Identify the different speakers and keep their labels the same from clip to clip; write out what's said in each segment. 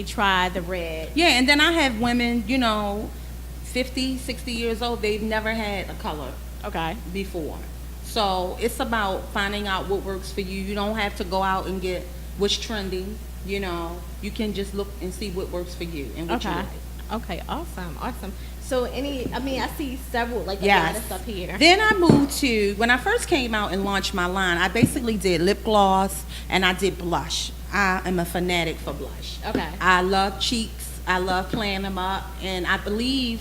Speaker 1: try the red.
Speaker 2: Yeah, and then I have women, 50, 60 years old, they've never had a color
Speaker 1: Okay.
Speaker 2: before. So it's about finding out what works for you. You don't have to go out and get what's trending, You can just look and see what works for you and what you
Speaker 1: Okay.
Speaker 2: like.
Speaker 1: Okay. Awesome. Awesome. So I see several, like, a lot
Speaker 2: Yes.
Speaker 1: of stuff here.
Speaker 2: Then I moved to, when I first came out and launched my line, I basically did lip gloss and I did blush. I am a fanatic for blush.
Speaker 1: Okay.
Speaker 2: I love cheeks. I love playing them up. And I believe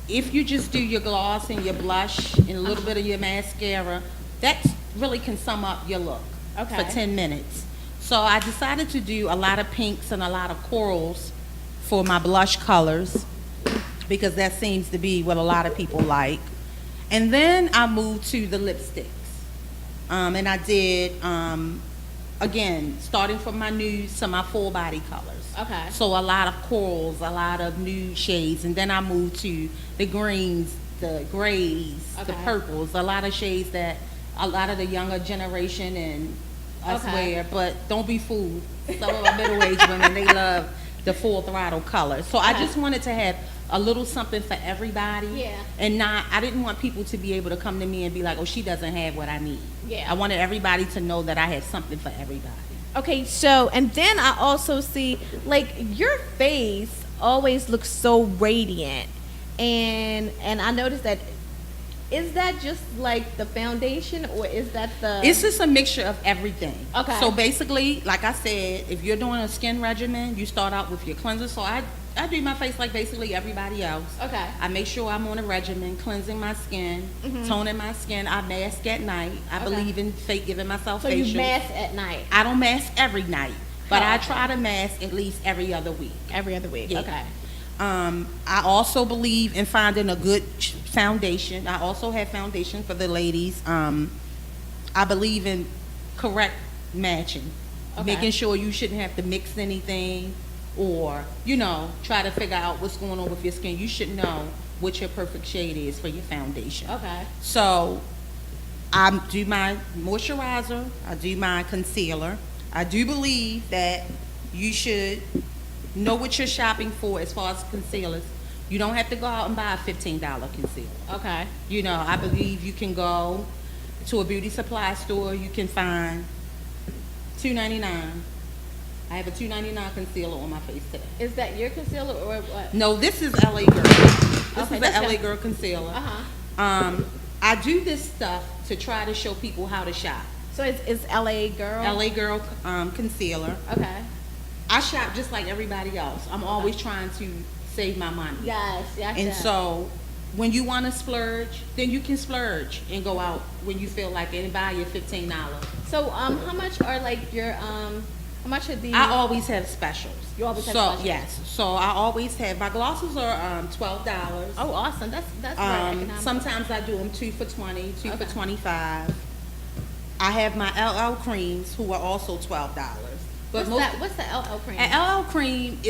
Speaker 2: if you just do your gloss and your blush and a little bit of your mascara, that really can sum up your look
Speaker 1: Okay.
Speaker 2: for 10 minutes. So I decided to do a lot of pinks and a lot of corals for my blush colors, because that seems to be what a lot of people like. And then I moved to the lipsticks. And I did, again, starting from my nudes to my full body colors.
Speaker 1: Okay.
Speaker 2: So a lot of corals, a lot of nude shades. And then I moved to the greens, the grays, the
Speaker 1: Okay.
Speaker 2: purples, a lot of shades that a lot of the younger generation and us
Speaker 1: Okay.
Speaker 2: wear. But don't be fooled. Some of our middle-aged women, they love the full throttle color. So I
Speaker 1: Okay.
Speaker 2: just wanted to have a little something for everybody.
Speaker 1: Yeah.
Speaker 2: And I didn't want people to be able to come to me and be like, oh, she doesn't have what I need.
Speaker 1: Yeah.
Speaker 2: I wanted everybody to know that I had something for everybody.
Speaker 1: Okay, so, and then I also see, like, your face always looks so radiant, and I noticed that, is that just like the foundation, or is that the?
Speaker 2: It's just a mixture of everything.
Speaker 1: Okay.
Speaker 2: So basically, like I said, if you're doing a skin regimen, you start out with your cleanser. So I do my face like basically everybody else.
Speaker 1: Okay.
Speaker 2: I make sure I'm on a regimen, cleansing my skin, toning my skin. I mask at night. I
Speaker 1: Okay.
Speaker 2: believe in giving myself
Speaker 1: So
Speaker 2: facials.
Speaker 1: you mask at night,
Speaker 2: I don't mask every night, but
Speaker 1: Oh,
Speaker 2: I
Speaker 1: okay.
Speaker 2: try to mask at least every other week.
Speaker 1: every other week.
Speaker 2: Yeah.
Speaker 1: Okay.
Speaker 2: I also believe in finding a good foundation. I also have foundation for the ladies. I believe in correct matching,
Speaker 1: Okay.
Speaker 2: making sure you shouldn't have to mix anything or, try to figure out what's going on with your skin. You should know what your perfect shade is for your foundation.
Speaker 1: Okay.
Speaker 2: So I do my moisturizer, I do my concealer. I do believe that you should know what you're shopping for as far as concealers. You don't have to go out and buy a $15 concealer.
Speaker 1: Okay.
Speaker 2: I believe you can go to a beauty supply store, you can find $2.99. I have a $2.99 concealer on my face today.
Speaker 1: Is that your concealer or what?
Speaker 2: No, this is LA Girl. This
Speaker 1: Okay,
Speaker 2: is
Speaker 1: that's
Speaker 2: the LA
Speaker 1: your-
Speaker 2: Girl concealer.
Speaker 1: Uh-huh.
Speaker 2: I do this stuff to try to show people how to shop.
Speaker 1: So it's LA Girl?
Speaker 2: LA Girl concealer.
Speaker 1: Okay.
Speaker 2: I shop just like everybody else. I'm always trying to save my money.
Speaker 1: Yes, yes,
Speaker 2: And
Speaker 1: yes.
Speaker 2: so when you want to splurge, then you can splurge and go out when you feel like it and buy your $15.
Speaker 1: So, how much are, like, your, how much are these?
Speaker 2: I always have specials.
Speaker 1: You always have
Speaker 2: so,
Speaker 1: specials?
Speaker 2: Yes. So I always have, my glosses are $12.
Speaker 1: Oh, awesome. That's very economical.
Speaker 2: Sometimes I do them 2 for 20, 2
Speaker 1: Okay.
Speaker 2: for 25. I have my LL creams who are also $12. But
Speaker 1: What's the LL cream?
Speaker 2: An LL cream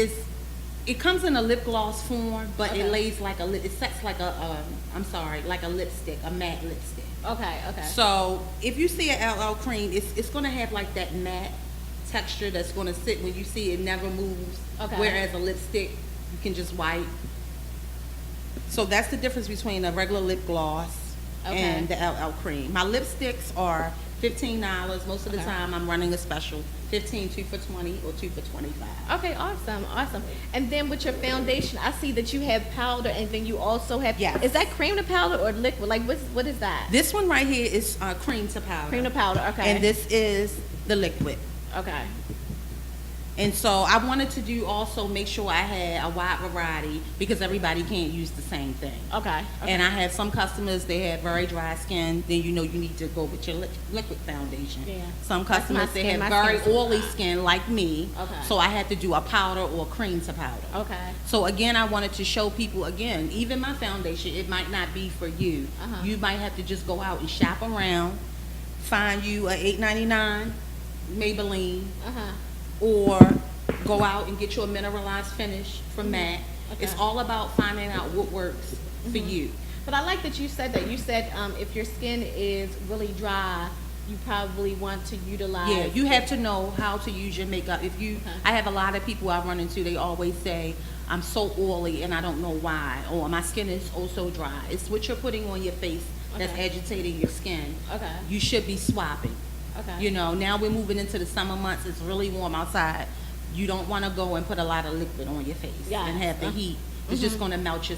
Speaker 2: it comes in a lip gloss form, but
Speaker 1: Okay.
Speaker 2: it lays like it sets like like a lipstick, a matte lipstick.
Speaker 1: Okay, okay.
Speaker 2: So if you see an LL cream, it's gonna have like that matte texture that's gonna sit when you see it, never moves.
Speaker 1: Okay.
Speaker 2: Whereas a lipstick, you can just wipe. So that's the difference between a regular lip gloss
Speaker 1: Okay.
Speaker 2: and the LL cream. My lipsticks are $15. Most of the
Speaker 1: Okay.
Speaker 2: time I'm running a special 15, 2 for 20 or 2 for 25.
Speaker 1: Okay, awesome, awesome. And then with your foundation, I see that you have powder, and then you also have.
Speaker 2: Yes.
Speaker 1: Is that cream to powder or liquid? Like, what is that?
Speaker 2: This one right here is cream to powder.
Speaker 1: Cream to powder. Okay.
Speaker 2: And this is the liquid.
Speaker 1: Okay.
Speaker 2: And so I wanted to do also make sure I had a wide variety because everybody can't use the same thing.
Speaker 1: Okay. Okay.
Speaker 2: And I have some customers, they have very dry skin, then you need to go with your liquid foundation.
Speaker 1: Yeah.
Speaker 2: Some
Speaker 1: That's
Speaker 2: customers,
Speaker 1: my
Speaker 2: they
Speaker 1: skin.
Speaker 2: have
Speaker 1: My
Speaker 2: very
Speaker 1: skin's
Speaker 2: oily
Speaker 1: dry.
Speaker 2: skin like me.
Speaker 1: Okay.
Speaker 2: So I had to do a powder or cream to powder.
Speaker 1: Okay.
Speaker 2: So again, I wanted to show people, again, even my foundation, it might not be for you.
Speaker 1: Uh-huh.
Speaker 2: You might have to just go out and shop around, find you a $8.99 Maybelline,
Speaker 1: Uh-huh.
Speaker 2: or go out and get you a mineralized finish from MAC.
Speaker 1: Okay.
Speaker 2: It's all about finding out what works for you.
Speaker 1: But I like that you said that. You said if your skin is really dry, you probably want to utilize.
Speaker 2: Yeah, you have to know how to use your makeup. If you,
Speaker 1: Okay.
Speaker 2: I have a lot of people I run into, they always say, I'm so oily and I don't know why, or my skin is oh so dry. It's what you're putting on your face that's
Speaker 1: Okay.
Speaker 2: agitating your skin.
Speaker 1: Okay.
Speaker 2: You should be swapping.
Speaker 1: Okay.
Speaker 2: You know, now we're moving into the summer months, it's really warm outside. You don't want to go and put a lot of liquid on your face
Speaker 1: Yes.
Speaker 2: and have the heat. It's just going to melt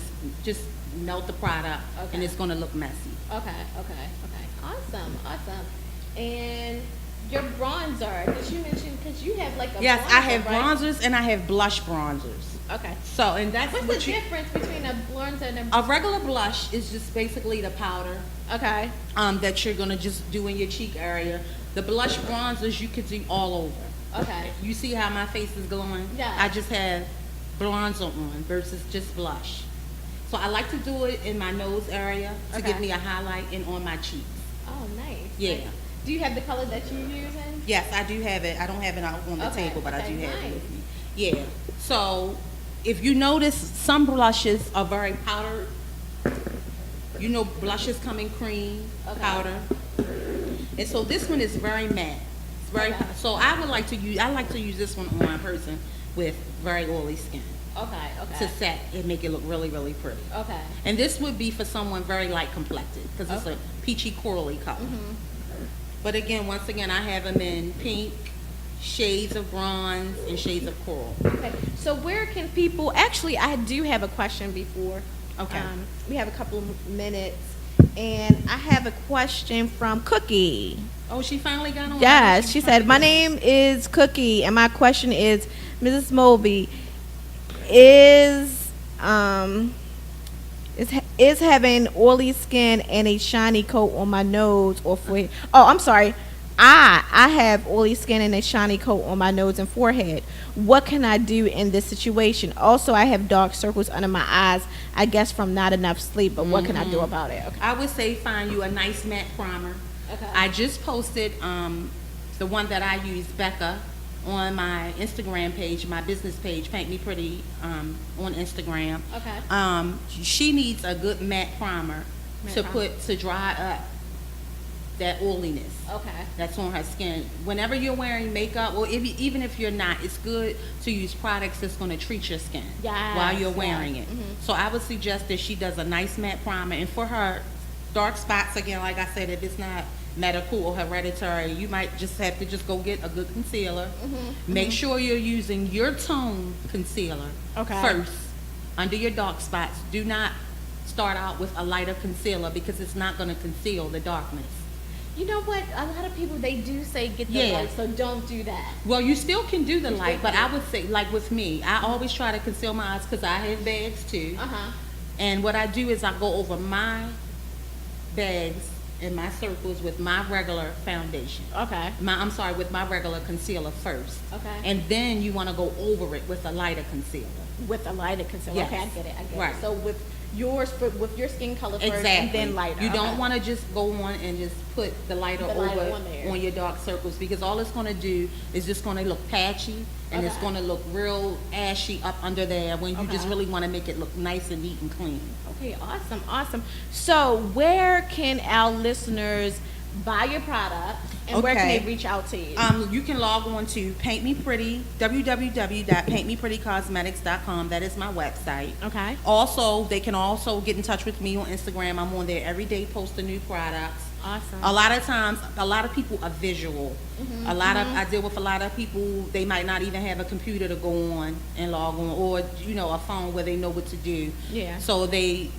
Speaker 2: just melt the product, and
Speaker 1: Okay.
Speaker 2: it's going to look messy.
Speaker 1: Okay. Awesome. And your bronzer, did you mention, because you have like a
Speaker 2: Yes,
Speaker 1: bronzer,
Speaker 2: I have
Speaker 1: right?
Speaker 2: bronzers and I have blush bronzers.
Speaker 1: Okay.
Speaker 2: So, and that's
Speaker 1: What's
Speaker 2: what
Speaker 1: the
Speaker 2: you,
Speaker 1: difference between a bronzer and a
Speaker 2: a regular blush is just basically the powder
Speaker 1: Okay.
Speaker 2: that you're gonna just do in your cheek area. The blush bronzers you could do all over.
Speaker 1: Okay.
Speaker 2: You see how my face is glowing?
Speaker 1: Yeah.
Speaker 2: I just have bronzer on versus just blush. So I like to do it in my nose area to
Speaker 1: Okay.
Speaker 2: give me a highlight and on my cheeks.
Speaker 1: Oh, nice.
Speaker 2: Yeah.
Speaker 1: Nice. Do you have the color that you're using?
Speaker 2: Yes, I do have it. I don't have it out on the
Speaker 1: Okay,
Speaker 2: table, but I
Speaker 1: okay,
Speaker 2: do have
Speaker 1: nice.
Speaker 2: it with me. Yeah. So if you notice, some blushes are very powdered. You know, blushes come in cream,
Speaker 1: Okay.
Speaker 2: powder. And so this one is very matte. It's very.
Speaker 1: Okay.
Speaker 2: So I like to use this one on a person with very oily skin
Speaker 1: Okay.
Speaker 2: to set and make it look really, really pretty.
Speaker 1: Okay.
Speaker 2: And this would be for someone very light complected because it's
Speaker 1: Okay.
Speaker 2: a peachy corally color.
Speaker 1: Mm-hmm.
Speaker 2: But again, once again, I have them in pink, shades of bronze, and shades of coral.
Speaker 1: Okay. So where can people? Actually, I do have a question before.
Speaker 2: Okay.
Speaker 1: We have a couple of minutes, and I have a question from Cookie.
Speaker 2: Oh, she finally got on.
Speaker 1: Yes, she said, "My name is Cookie, and my question is, Mrs. Mosby, is is having oily skin and a shiny coat on my nose or forehead? Oh, I'm sorry. I have oily skin and a shiny coat on my nose and forehead. What can I do in this situation? Also, I have dark circles under my eyes, I guess from not enough sleep, but what can I do about it?" Okay.
Speaker 2: I would say find you a nice matte primer.
Speaker 1: Okay.
Speaker 2: I just posted the one that I use, Becca, on my Instagram page, my business page, Paint Me Pretty, on Instagram.
Speaker 1: Okay.
Speaker 2: She needs a good matte primer
Speaker 1: Matte
Speaker 2: to
Speaker 1: primer.
Speaker 2: to dry up that oiliness
Speaker 1: Okay.
Speaker 2: that's on her skin. Whenever you're wearing makeup, or even if you're not, it's good to use products that's going to treat your skin
Speaker 1: Yes,
Speaker 2: while you're
Speaker 1: yes.
Speaker 2: wearing it.
Speaker 1: Mhm.
Speaker 2: So I would suggest that she does a nice matte primer. And for her dark spots, again, like I said, if it's not medical or hereditary, you might just have to just go get a good concealer. Make sure you're using your tone concealer
Speaker 1: Okay.
Speaker 2: first under your dark spots. Do not start out with a lighter concealer because it's not going to conceal the darkness.
Speaker 1: You know what? A lot of people, they do say get the
Speaker 2: Yeah.
Speaker 1: light, so don't do that.
Speaker 2: Well, you still can do the
Speaker 1: You
Speaker 2: light,
Speaker 1: still
Speaker 2: but I would say, like with me, I always try to conceal my eyes because I have bags too.
Speaker 1: Uh-huh.
Speaker 2: And what I do is I go over my bags and my circles with my regular foundation.
Speaker 1: Okay.
Speaker 2: With my regular concealer first.
Speaker 1: Okay.
Speaker 2: And then you want to go over it with a lighter concealer.
Speaker 1: With a lighter concealer.
Speaker 2: Yes.
Speaker 1: Okay, I get it.
Speaker 2: Right.
Speaker 1: So with yours, with your skin color first,
Speaker 2: Exactly.
Speaker 1: and then lighter.
Speaker 2: You don't
Speaker 1: Okay.
Speaker 2: want to just go on and just put the lighter
Speaker 1: The lighter
Speaker 2: over
Speaker 1: on there.
Speaker 2: on your dark circles because all it's going to do is just going to look patchy and it's
Speaker 1: Okay.
Speaker 2: going to look real ashy up under there when you just
Speaker 1: Okay.
Speaker 2: really want to make it look nice and neat and clean.
Speaker 1: Okay, awesome. So where can our listeners buy your product, and where can
Speaker 2: Okay.
Speaker 1: they reach out to you?
Speaker 2: You can log on to Paint Me Pretty, www.paintmeprettycosmetics.com. That is my website.
Speaker 1: Okay.
Speaker 2: Also, they can also get in touch with me on Instagram. I'm on there every day posting new products.
Speaker 1: Awesome.
Speaker 2: A lot of times, a lot of people are visual. I deal with a lot of people, they might not even have a computer to go on and log on, or, a phone where they know what to do.
Speaker 1: Yeah.
Speaker 2: So they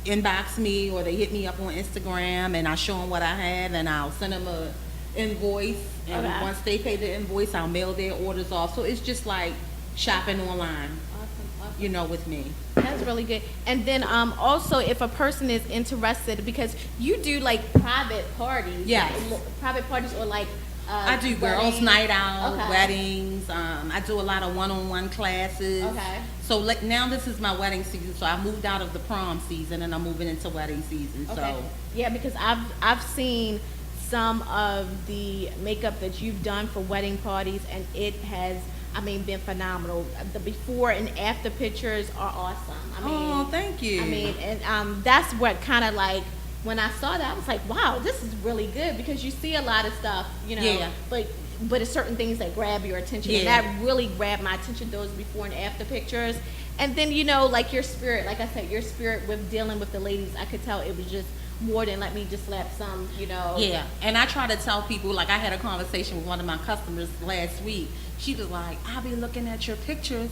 Speaker 2: inbox me or they hit me up on Instagram and I show them what I have and I'll send them a invoice. And
Speaker 1: Okay.
Speaker 2: once they pay the invoice, I'll mail their orders off. So it's just like shopping online,
Speaker 1: Awesome.
Speaker 2: with me.
Speaker 1: That's really good. And then also, if a person is interested, because you do like private parties.
Speaker 2: Yes.
Speaker 1: Private parties or like.
Speaker 2: I do girls'
Speaker 1: weddings.
Speaker 2: night out,
Speaker 1: Okay.
Speaker 2: weddings. I do a lot of one-on-one classes.
Speaker 1: Okay.
Speaker 2: So now this is my wedding season. So I moved out of the prom season and I'm moving into wedding season.
Speaker 1: Okay.
Speaker 2: So
Speaker 1: Yeah, because I've seen some of the makeup that you've done for wedding parties, and it has, been phenomenal. The before and after pictures are awesome.
Speaker 2: oh, thank you.
Speaker 1: And that's what kind of like when I saw that, I was like, wow, this is really good, because you see a lot of stuff,
Speaker 2: Yeah.
Speaker 1: but it's certain things that grab your attention, and
Speaker 2: Yeah.
Speaker 1: that really grabbed my attention, those before and after pictures. And then, like your spirit, like I said, your spirit with dealing with the ladies, I could tell it was just more than let me just slap some,
Speaker 2: Yeah, and I try to tell people, like I had a conversation with one of my customers last week. She was like, I be looking at your pictures,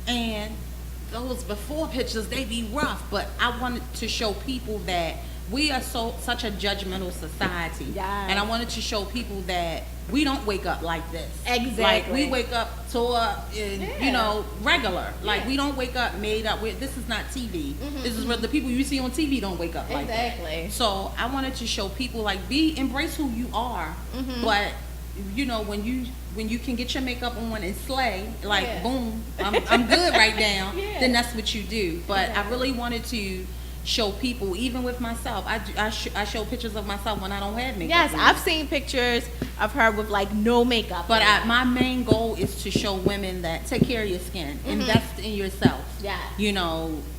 Speaker 2: and those before pictures, they be rough. But I wanted to show people that we are such a judgmental society.
Speaker 1: Yes.
Speaker 2: And I wanted to show people that we don't wake up like this.
Speaker 1: Exactly.
Speaker 2: Like, we wake up tore and, regular. Like, we don't wake up made up. This is not TV. This is where the people you see on TV don't wake up like that.
Speaker 1: Exactly.
Speaker 2: So I wanted to show people, like, embrace who you are. But, when you can get your makeup on and slay, like, boom, I'm good right now, then that's what you do. But I really wanted to show people, even with myself, I show pictures of myself when I don't have makeup.
Speaker 1: Yes, I've seen pictures of her with like no makeup.
Speaker 2: But my main goal is to show women that take care of your skin, invest in yourself.
Speaker 1: Yeah.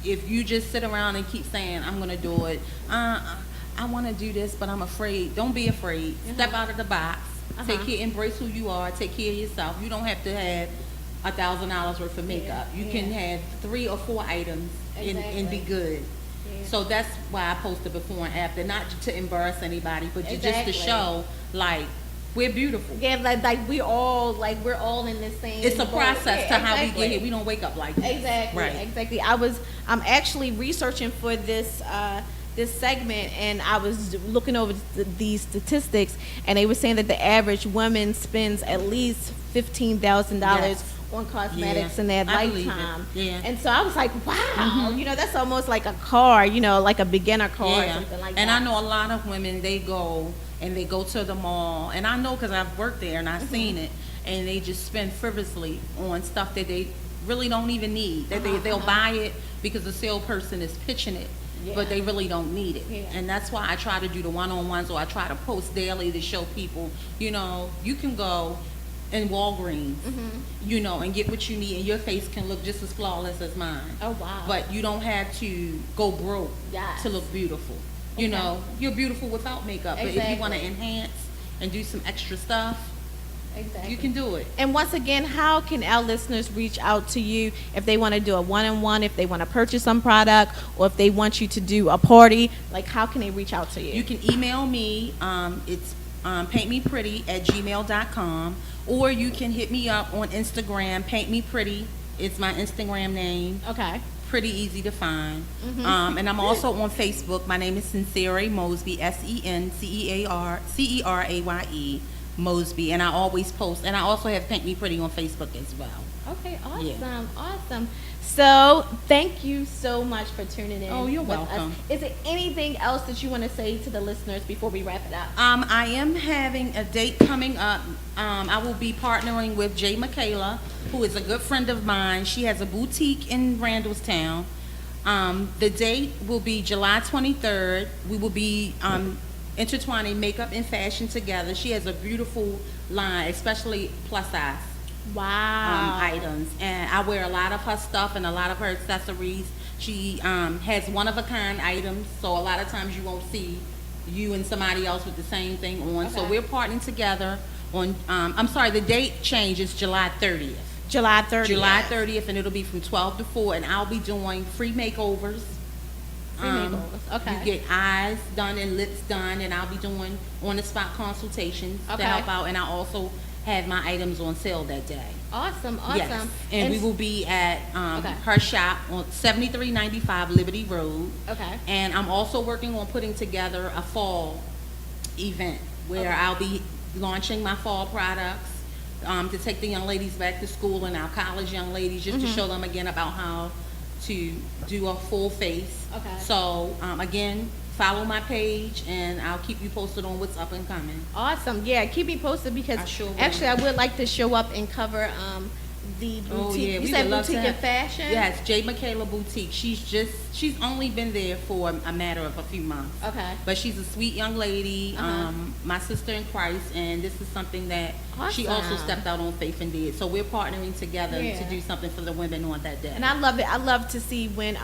Speaker 2: If you just sit around and keep saying, I'm gonna do it, I want to do this, but I'm afraid. Don't be afraid. Step out of the box. Take care, embrace who you are. Take care of yourself. You don't have to have $1,000 worth of makeup. You can have 3 or 4 items and be good. So that's why I posted before and after, not to embarrass anybody, but just to show, like, we're beautiful.
Speaker 1: Yeah, like we're all in the same.
Speaker 2: It's a
Speaker 1: boat.
Speaker 2: process to how we get here. We don't wake up like this.
Speaker 1: Exactly.
Speaker 2: Right.
Speaker 1: Exactly. I'm actually researching for this segment, and I was looking over these statistics, and they were saying that the average woman spends at least $15,000 on cosmetics in their lifetime.
Speaker 2: Yeah.
Speaker 1: And so I was like, wow, that's almost like a car, like a beginner car or something like that.
Speaker 2: And I know a lot of women, they go to the mall, and I know because I've worked there and I've seen it, and they just spend frivolously on stuff that they really don't even need. That they'll buy it because the salesperson is pitching it. Yeah. But they really don't need it. Yeah. And that's why I try to do the one-on-ones, or I try to post daily to show people, you can go in Walgreens, and get what you need, and your face can look just as flawless as mine.
Speaker 1: Oh, wow.
Speaker 2: But you don't have to go broke to look beautiful.
Speaker 1: Okay.
Speaker 2: You're beautiful without makeup.
Speaker 1: Exactly.
Speaker 2: But if you want to enhance and do some extra stuff, you can do it.
Speaker 1: And once again, how can our listeners reach out to you if they want to do a one-on-one, if they want to purchase some product, or if they want you to do a party? Like, how can they reach out to you?
Speaker 2: You can email me. It's paintmepretty@gmail.com, or you can hit me up on Instagram. Paint Me Pretty. It's my Instagram name.
Speaker 1: Okay.
Speaker 2: Pretty easy to find. And I'm also on Facebook. My name is Senceraye Mosby, SENCERAYE Mosby, and I always post. And I also have Paint Me Pretty on Facebook as well.
Speaker 1: Okay, awesome,
Speaker 2: Yeah.
Speaker 1: Awesome. So thank you so much for tuning in.
Speaker 2: Oh, you're
Speaker 1: with
Speaker 2: welcome.
Speaker 1: us. Is there anything else that you want to say to the listeners before we wrap it up?
Speaker 2: I am having a date coming up. I will be partnering with Jay Michaela, who is a good friend of mine. She has a boutique in Randallstown. The date will be July 23rd. We will be intertwining makeup and fashion together. She has a beautiful line, especially plus size.
Speaker 1: Wow.
Speaker 2: Items, and I wear a lot of her stuff and a lot of her accessories. She has one-of-a-kind items, so a lot of times you won't see you and somebody else with the same thing on.
Speaker 1: Okay.
Speaker 2: So we're partnering together on, I'm sorry, the date change is July 30th.
Speaker 1: July 30th.
Speaker 2: July 30th, and it'll be from 12 to 4, and I'll be doing free makeovers.
Speaker 1: Free makeovers, okay.
Speaker 2: You get eyes done and lips done, and I'll be doing on-the-spot consultations to help out, and I also have my items on sale that day.
Speaker 1: Awesome.
Speaker 2: Yes. And we will be at
Speaker 1: Okay.
Speaker 2: her shop on 7395 Liberty Road.
Speaker 1: Okay.
Speaker 2: And I'm also working on putting together a fall event where I'll be launching my fall products to take the young ladies back to school, and our college young ladies, just to show them again about how to do a full face.
Speaker 1: Okay.
Speaker 2: So again, follow my page, and I'll keep you posted on what's up and coming.
Speaker 1: Awesome. Yeah, keep me posted, because
Speaker 2: I sure will.
Speaker 1: actually I would like to show up and cover the boutique.
Speaker 2: Oh, yeah,
Speaker 1: You
Speaker 2: we
Speaker 1: said
Speaker 2: would love
Speaker 1: boutique
Speaker 2: to
Speaker 1: and fashion?
Speaker 2: Yes, J. Michaela Boutique. She's only been there for a matter of a few months.
Speaker 1: Okay.
Speaker 2: But she's a sweet young lady, my sister in Christ, and this is something that she also
Speaker 1: Awesome.
Speaker 2: stepped out on faith and did. So we're partnering together
Speaker 1: Yeah.
Speaker 2: to do something for the women on that day.
Speaker 1: And I love it. I love to see when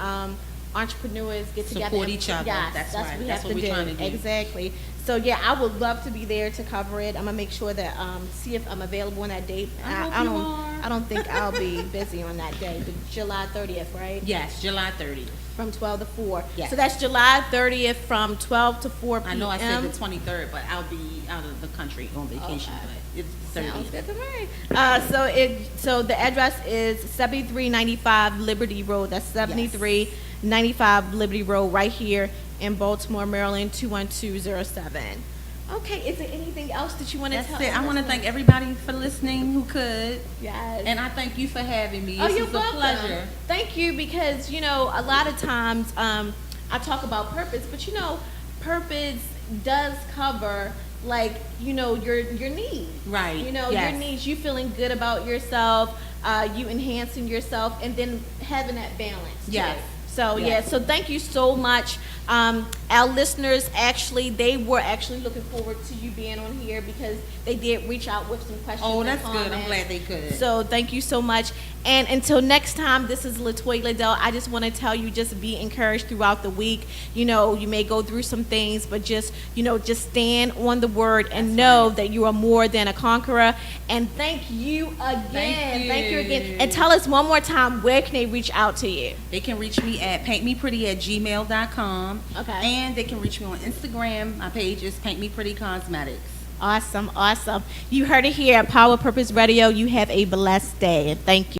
Speaker 1: entrepreneurs get together.
Speaker 2: Support
Speaker 1: and-
Speaker 2: each other.
Speaker 1: Yes,
Speaker 2: That's
Speaker 1: what
Speaker 2: right.
Speaker 1: we
Speaker 2: That's
Speaker 1: have
Speaker 2: what
Speaker 1: to
Speaker 2: we're
Speaker 1: do.
Speaker 2: trying to do.
Speaker 1: Exactly. So yeah, I would love to be there to cover it. I'm gonna make sure that see if I'm available on that date.
Speaker 2: I hope you
Speaker 1: don't.
Speaker 2: are.
Speaker 1: I don't think I'll be busy on that day. The July 30th, right?
Speaker 2: Yes, July 30th.
Speaker 1: From 12 to 4.
Speaker 2: Yes.
Speaker 1: So that's July 30th from 12 to 4 p.m.
Speaker 2: I know I said the 23rd, but I'll be out of the country on vacation.
Speaker 1: Okay.
Speaker 2: But it's the 30th.
Speaker 1: Sounds good to me. So the address is 7395 Liberty Road. That's 7395 Liberty Road, right here in Baltimore, Maryland, 21207. Okay. Is there anything else that you want to
Speaker 2: That's
Speaker 1: tell?
Speaker 2: it. I want to
Speaker 1: us?
Speaker 2: thank everybody for listening who could.
Speaker 1: Yes.
Speaker 2: And I thank you for having me.
Speaker 1: Oh,
Speaker 2: This
Speaker 1: you're
Speaker 2: is a
Speaker 1: welcome.
Speaker 2: pleasure.
Speaker 1: Thank you, because a lot of times I talk about purpose, but purpose does cover your needs.
Speaker 2: Right.
Speaker 1: Your
Speaker 2: Yes.
Speaker 1: needs. You feeling good about yourself, you enhancing yourself, and then having that balance. too.
Speaker 2: Yes.
Speaker 1: So
Speaker 2: Yes.
Speaker 1: so thank you so much. Our listeners they were looking forward to you being on here, because they did reach out with some questions.
Speaker 2: Oh,
Speaker 1: and
Speaker 2: that's good. I'm
Speaker 1: comments.
Speaker 2: glad they could.
Speaker 1: So thank you so much. And until next time, this is Latoya Ladelle. I just want to tell you, just be encouraged throughout the week. You may go through some things, but just stand on the word and know that you are more than a conqueror. And thank you again.
Speaker 2: Thank you.
Speaker 1: again. And tell us one more time, where can they reach out to you?
Speaker 2: They can reach me at paintmepretty@gmail.com.
Speaker 1: Okay.
Speaker 2: And they can reach me on Instagram. My page is Paint Me Pretty Cosmetics.
Speaker 1: Awesome. You heard it here at Power Purpose Radio. You have a blessed day, and thank you.